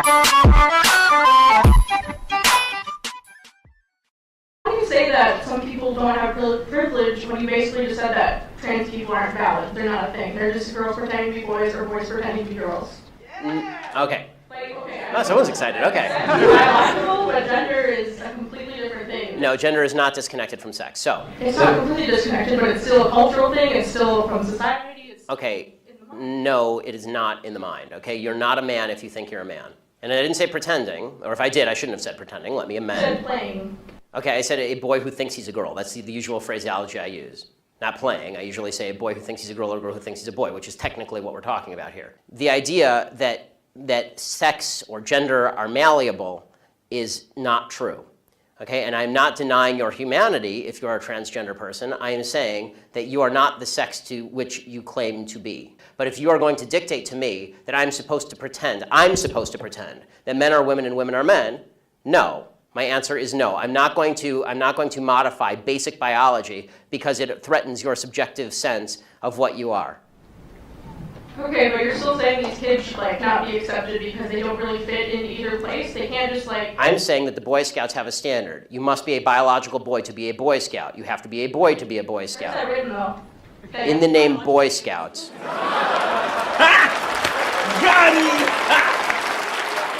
How do you say that some people don't have privilege when you basically just said that trans people aren't valid? They're not a thing. They're just girls pretending to be boys or boys pretending to be girls. Okay. Like, okay. Oh, someone's excited. Okay. Biological, but gender is a completely different thing. No, gender is not disconnected from sex. So. It's not completely disconnected, but it's still a cultural thing. It's still from society. It's okay. No, it is not in the mind. Okay, you're not a man if you think you're a man. And I didn't say pretending, or if I did, I shouldn't have said pretending. Let me amend. You said playing. Okay, I said a boy who thinks he's a girl. That's the usual phraseology I use. Not playing. I usually say a boy who thinks he's a girl or a girl who thinks he's a boy, which is technically what we're talking about here. The idea that sex or gender are malleable is not true. Okay, and I'm not denying your humanity if you're a transgender person. I am saying that you are not the sex to which you claim to be. But if you are going to dictate to me that I'm supposed to pretend that men are women and women are men, no. My answer is no. I'm not going to modify basic biology because it threatens your subjective sense of what you are. Okay, but you're still saying these kids should not be accepted because they don't really fit in either place? They can't just I'm saying that the Boy Scouts have a standard. You must be a biological boy to be a Boy Scout. You have to be a boy to be a Boy Scout. Where's that written though? Okay. In the name Boy Scouts.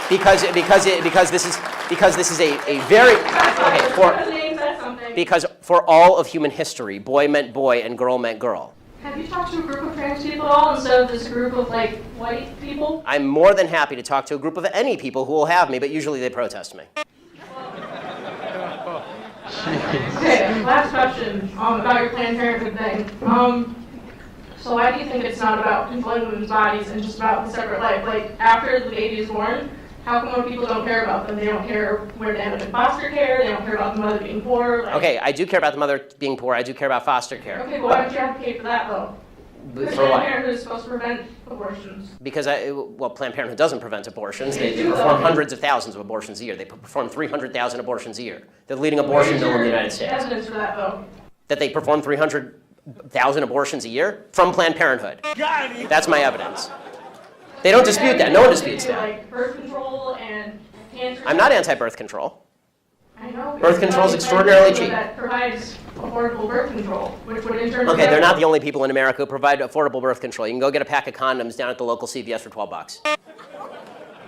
Because this is a very because for all of human history, boy meant boy and girl meant girl. Have you talked to a group of trans people at all instead of this group of white people? I'm more than happy to talk to a group of any people who will have me, but usually they protest me. Okay, last question about your Planned Parenthood thing. So why do you think it's not about controlling women's bodies and just about the separate life? After the baby is born, how come more people don't care about them? They don't care where they end up in foster care. They don't care about the mother being poor. Okay, I do care about the mother being poor. I do care about foster care. Okay, but why don't you advocate for that, though? Because Planned Parenthood is supposed to prevent abortions. Because, Planned Parenthood doesn't prevent abortions. They perform hundreds of thousands of abortions a year. They perform 300,000 abortions a year. They're the leading abortion mill in the United States. Evidence for that, though? That they perform 300,000 abortions a year from Planned Parenthood. That's my evidence. They don't dispute that. No one disputes that. Birth control and cancer. I'm not anti-birth control. I know. Birth control is extraordinarily cheap. That provides affordable birth control, which would in turn. Okay, they're not the only people in America who provide affordable birth control. You can go get a pack of condoms down at the local CVS for $12.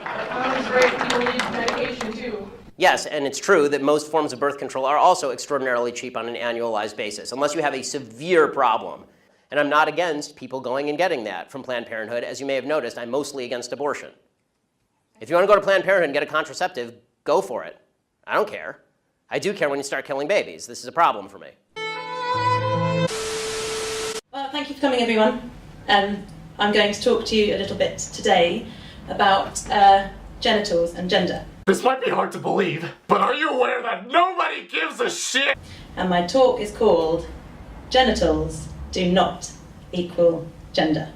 Condoms great. People need medication too. Yes, and it's true that most forms of birth control are also extraordinarily cheap on an annualized basis, unless you have a severe problem. And I'm not against people going and getting that from Planned Parenthood. As you may have noticed, I'm mostly against abortion. If you want to go to Planned Parenthood and get a contraceptive, go for it. I don't care. I do care when you start killing babies. This is a problem for me. Well, thank you for coming, everyone. I'm going to talk to you a little bit today about genitals and gender. This might be hard to believe, but are you aware that nobody gives a shit? And my talk is called Genitals Do Not Equal Gender.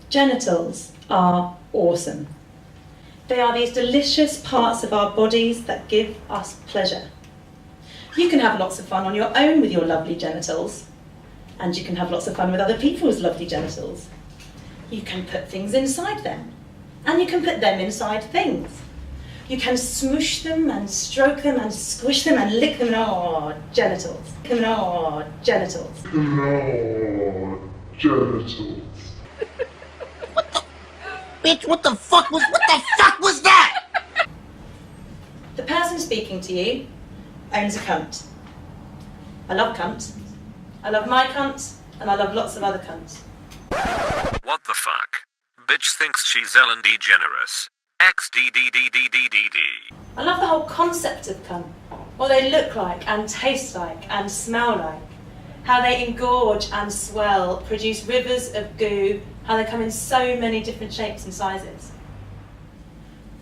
Genitals are awesome. They are these delicious parts of our bodies that give us pleasure. You can have lots of fun on your own with your lovely genitals, and you can have lots of fun with other people's lovely genitals. You can put things inside them, and you can put them inside things. You can smoosh them and stroke them and squish them and lick them. Oh, genitals. Oh, genitals. No, genitals. Bitch, what the fuck was that? The person speaking to you owns a cunt. I love cunt. I love my cunt, and I love lots of other cunts. What the fuck? Bitch thinks she's Ellen DeGeneres. XDDDDDDD. I love the whole concept of cunt. What they look like and taste like and smell like. How they engorge and swell, produce rivers of goo, how they come in so many different shapes and sizes.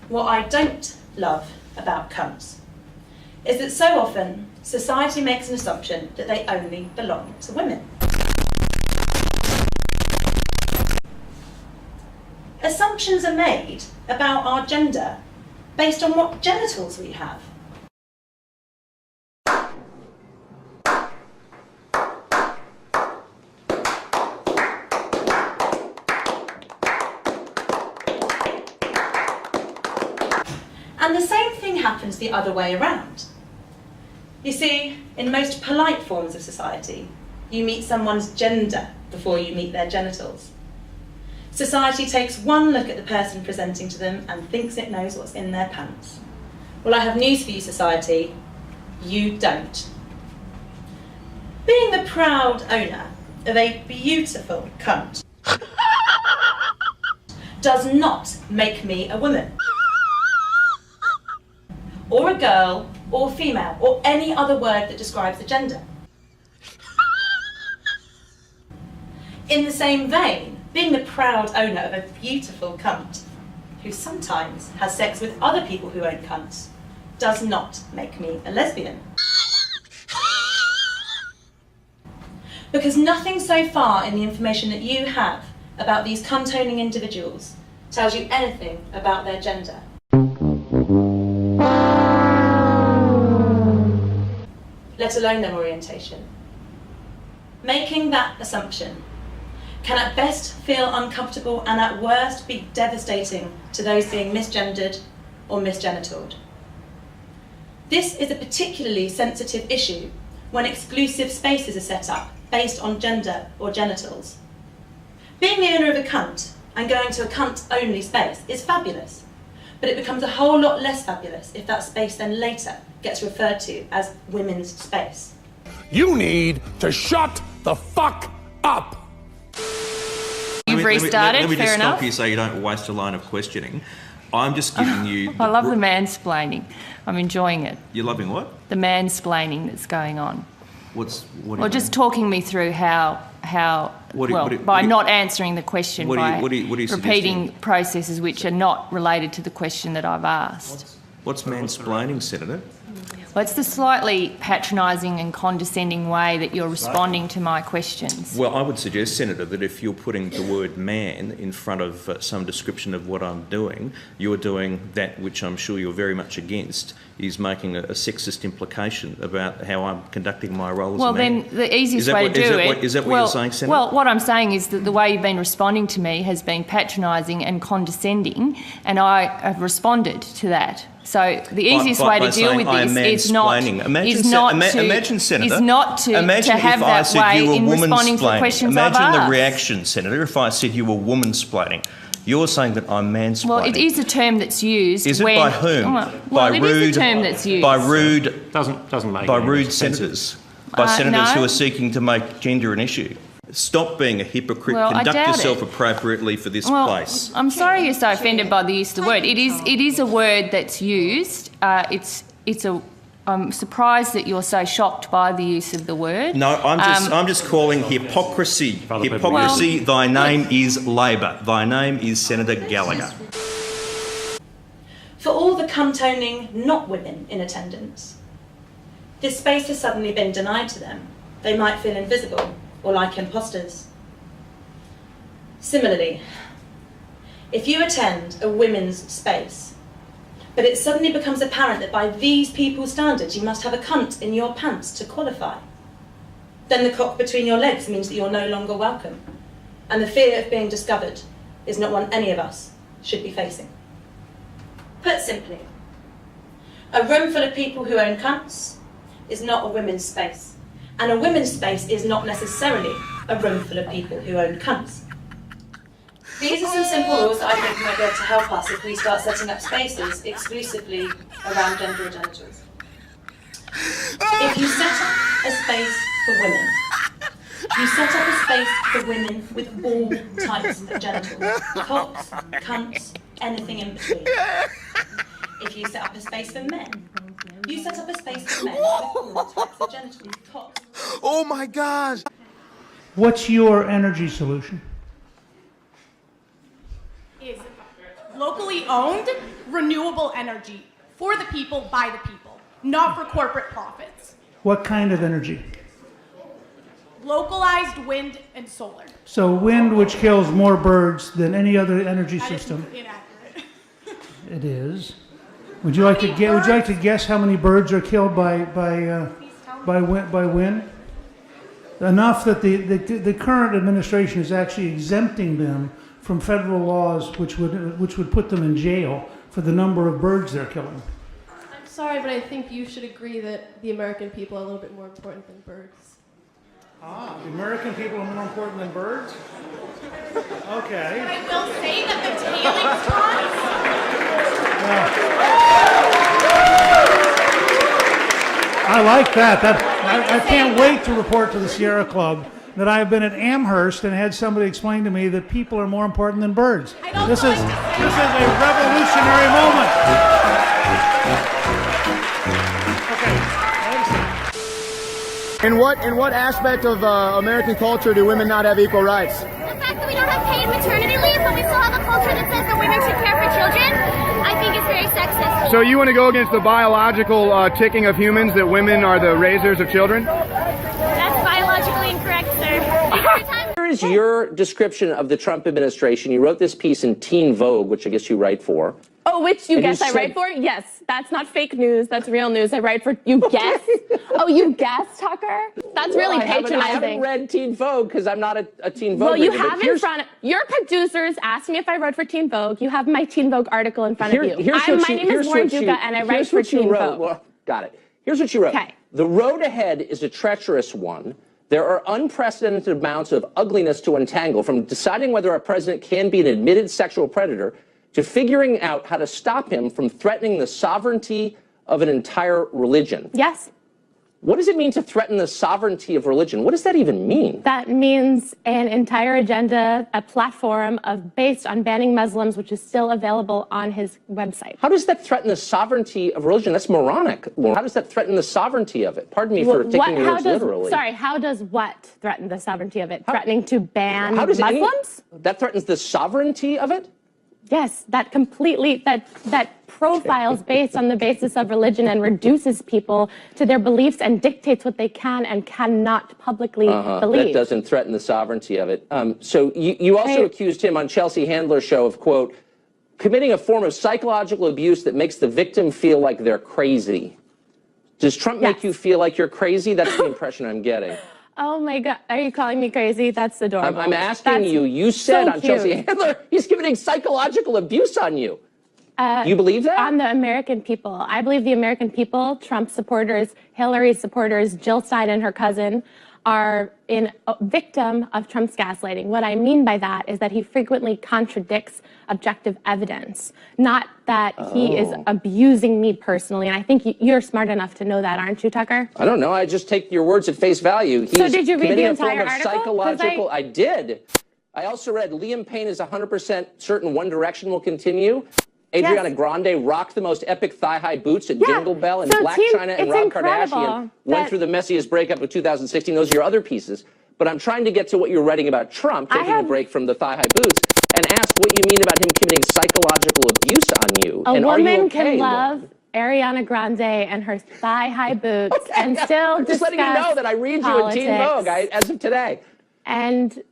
What I don't love about cunts is that so often society makes an assumption that they only belong to women. Assumptions are made about our gender based on what genitals we have. And the same thing happens the other way around. You see, in most polite forms of society, you meet someone's gender before you meet their genitals. Society takes one look at the person presenting to them and thinks it knows what's in their pants. Well, I have news for you, society. You don't. Being the proud owner of a beautiful cunt does not make me a woman, or a girl, or female, or any other word that describes a gender. In the same vein, being the proud owner of a beautiful cunt, who sometimes has sex with other people who own cunts, does not make me a lesbian. Because nothing so far in the information that you have about these cunt-owning individuals tells you anything about their gender. Let alone their orientation. Making that assumption can at best feel uncomfortable and at worst be devastating to those being misgendered or misgenitaled. This is a particularly sensitive issue when exclusive spaces are set up based on gender or genitals. Being the owner of a cunt and going to a cunt-only space is fabulous, but it becomes a whole lot less fabulous if that space then later gets referred to as women's space. You need to shut the fuck up! You've restarted, let me fair just enough. stop you so you don't waste a line of questioning. I'm just giving you... I love the mansplaining. I'm enjoying it. You're loving what? The mansplaining that's going on. What do Well, you just mean? talking me through how by not answering the question, by repeating processes which are not related to the question that I've asked. What's mansplaining, Senator? Well, it's the slightly patronising and condescending way that you're responding to my questions. Well, I would suggest, Senator, that if you're putting the word man in front of some description of what I'm doing, you're doing that which I'm sure you're very much against, is making a sexist implication about how I'm conducting my role as a man. Well, then the easiest way to do it... Is that what you're saying, Senator? Well, what I'm saying is that the way you've been responding to me has been patronising and condescending, and I have responded to that. So the easiest way to deal with this is not to have that way in responding to the questions I've asked. Imagine the reaction, Senator, if I said you were woman-splaining. You're saying that I'm mansplaining. Well, it is a term that's used. Is it by whom? Well, it is a term that's used. By rude... Doesn't make by any rude sense. senators. By senators no. who are seeking to make gender an issue. Stop being a hypocrite. Well, Conduct yourself appropriately for this place. I'm sorry you're so offended by the use of the word. It is a word that's used. I'm surprised that you're so shocked by the use of the word. No, I'm just calling hypocrisy. Hypocrisy. Thy name is Labor. Thy name is Senator Gallagher. For all the cunt-owning not women in attendance, this space has suddenly been denied to them. They might feel invisible or like imposters. Similarly, if you attend a women's space, but it suddenly becomes apparent that by these people's standards you must have a cunt in your pants to qualify, then the cock between your legs means that you're no longer welcome, and the fear of being discovered is not one any of us should be facing. Put simply, a room full of people who own cunts is not a women's space. And a women's space is not necessarily a room full of people who own cunts. These are some simple rules that I think might be able to help us if we start setting up spaces exclusively around gender or genitals. If you set up a space for women, you set up a space for women with all types of genitals. Cocks, cunts, anything in between. If you set up a space for men, you set up a space for men with all types of genitals. Cocks. Oh my God! What's your energy solution? Is locally owned, renewable energy for the people, by the people, not for corporate profits. What kind of energy? Localized wind and solar. So wind, which kills more birds than any other energy system. That is inaccurate. It is. Would you like to guess how many birds are killed by wind? Enough that the current administration is actually exempting them from federal laws which would put them in jail for the number of birds they're killing. I'm sorry, but I think you should agree that the American people are a little bit more important than birds. Ah, the American people are more important than birds? Okay. I will say that the tailings ponds. I like that. I can't wait to report to the Sierra Club that I've been at Amherst and had somebody explain to me that people are more important than birds. This is a revolutionary moment. In what aspect of American culture do women not have equal rights? The fact that we don't have paid maternity leave, but we still have a culture that says that women should care for children, I think it's very sexist. So you want to go against the biological ticking of humans that women are the raisers of children? That's biologically incorrect, sir. Here is your description of the Trump administration. You wrote this piece in Teen Vogue, which I guess you write for. Oh, which you guess I write for? Yes, that's not fake news. That's real news. I write for you guess. Oh, you guess, Tucker? That's really patronizing. I haven't read Teen Vogue because I'm not a Teen Vogue. Well, you have in front of your producers asked me if I wrote for Teen Vogue. You have my Teen Vogue article in front of you. My name is Lauren Duca, and I write for Teen Vogue. Well, got it. Here's what you wrote. Okay. The road ahead is a treacherous one. There are unprecedented amounts of ugliness to untangle, from deciding whether our president can be an admitted sexual predator to figuring out how to stop him from threatening the sovereignty of an entire religion. Yes. What does it mean to threaten the sovereignty of religion? What does that even mean? That means an entire agenda, a platform based on banning Muslims, which is still available on his website. How does that threaten the sovereignty of religion? That's moronic. How does that threaten the sovereignty of it? Pardon me for taking your words literally. Sorry, how does what threaten the sovereignty of it? Threatening to ban Muslims? That threatens the sovereignty of it? Yes, that completely, that profiles based on the basis of religion and reduces people to their beliefs and dictates what they can and cannot publicly believe. That doesn't threaten the sovereignty of it. So you also accused him on Chelsea Handler's show of, quote, committing a form of psychological abuse that makes the victim feel like they're crazy. Does Trump make you feel like you're crazy? That's the impression I'm getting. Oh my God, are you calling me crazy? That's adorable. I'm asking you. You said on Chelsea Handler, he's committing psychological abuse on you. You believe that? On the American people. I believe the American people, Trump supporters, Hillary supporters, Jill Stein and her cousin, are a victim of Trump's gaslighting. What I mean by that is that he frequently contradicts objective evidence, not that he is abusing me personally. And I think you're smart enough to know that, aren't you, Tucker? I don't know. I just take your words at face value. So did you read the entire article? Psychological. I did. I also read Liam Payne is 100% certain One Direction will continue. Adriana Grande rocked the most epic thigh-high boots at Jingle Bell, and Black China and Rob Kardashian went through the messiest breakup of 2016. Those are your other pieces. But I'm trying to get to what you're writing about Trump taking a break from the thigh-high boots and ask what you mean about him committing psychological abuse on you. A woman can love Ariana Grande and her thigh-high boots and still discuss just letting you know that I read you in Teen Vogue as of today. And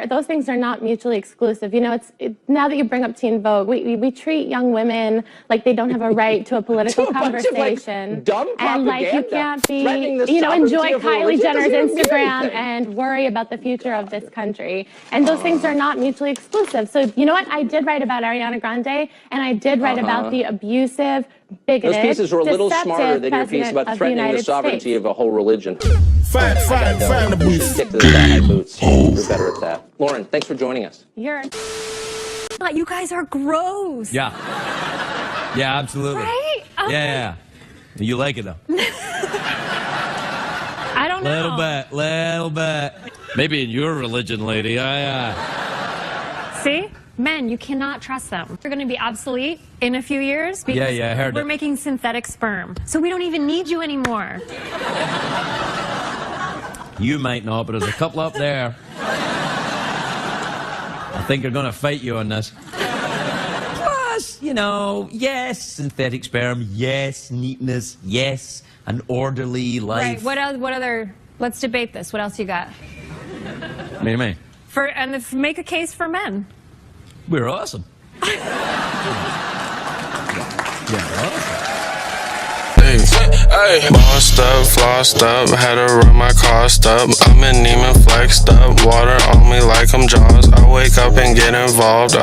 those things are not mutually exclusive. You know, now that you bring up Teen Vogue, we treat young women like they don't have a right to a political conversation. Dumb and like you can't be, enjoy Kylie Jenner's Instagram and worry about the future of this country. And those things are not mutually exclusive. So you know what? I did write about Ariana Grande, and I did write about the abusive, bigoted, those pieces were a little smarter than your piece about threatening the sovereignty of a whole religion. Find the boots. Stick to the thigh-high boots. You're better at that. Lauren, thanks for joining us. You guys are gross. Yeah. Yeah, absolutely. Right? Okay. Yeah. You like it, though. I don't know. Little bit. Maybe in your religion, lady. See? Men, you cannot trust them. They're going to be obsolete in a few years because I heard we're making synthetic sperm. So we don't even need you anymore. You might not, but there's a couple up there. I think they're going to fight you on this. Plus, yes, synthetic sperm, yes, neatness, yes, an orderly life. Right, what other, let's debate this. What else you got? Me. Make a case for men. We're awesome. Hey, bossed up, flossed up, had to run my cost up. I'm in Neiman flexed up, water on me like I'm Jaws. I wake up and get involved.